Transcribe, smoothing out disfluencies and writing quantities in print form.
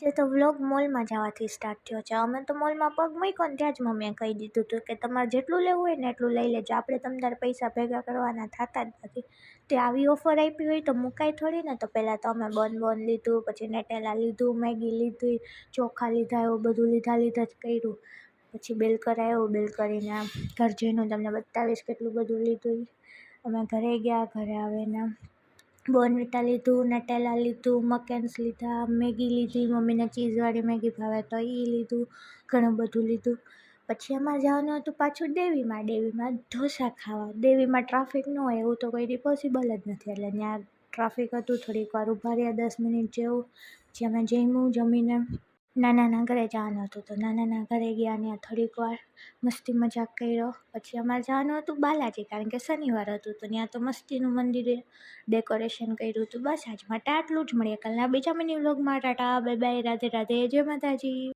જે તો વ્લોગ મોલમાં જવાથી સ્ટાર્ટ થયો છે. અમે તો મોલમાં પગ મૂક્યો ને ત્યાં જ મમ્મીએ કહી દીધું હતું કે તમારે જેટલું લેવું હોય ને એટલું લઈ લેજો, આપણે તમારે પૈસા ભેગા કરવાના થતા જ નથી. તે આવી ઓફર આપી હોય તો મુકાય થોડી ને. તો પહેલાં તો અમે બન લીધું, પછી નેટેલા લીધું, મેગી લીધી, ચોખા લીધા, એવું બધું લીધા જ કર્યું. પછી બિલ કરાવ્યું, બિલ કરીને ઘર જઈને તમને બતાવીશ કેટલું બધું લીધું. અમે ઘરે ગયા, ઘરે આવીને બોર્નવિટા લીધું, નેટેલા લીધું, મકેન્સ લીધા, મેગી લીધી, મમ્મીને ચીઝવાળી મેગી ભાવે તો એ લીધું, ઘણું બધું લીધું. પછી અમારે જવાનું હતું પાછું દેવીમાં ઢોસા ખાવા. દેવીમાં ટ્રાફિક ન હોય એવું તો કોઈ પોસિબલ જ નથી, એટલે ત્યાં ટ્રાફિક હતું. થોડીક વાર ઊભા રહ્યા, 10 મિનિટ જેવું. પછી અમે જમીને નાનાના ઘરે જવાનું હતું તો નાનાના ઘરે ગયા, ત્યાં થોડીક વાર મસ્તી મજાક કર્યો. પછી અમારે જવાનું હતું બાલાજી, કારણ કે શનિવાર હતું તો ત્યાં તો મસ્તીનું મંદિરે ડેકોરેશન કર્યું હતું. બસ આજ માટે આટલું જ. મળીએ કાલના બીજા મિની વ્લોગમાં. ટાટા, બાય બાય, રાધે રાધે, જય માતાજી.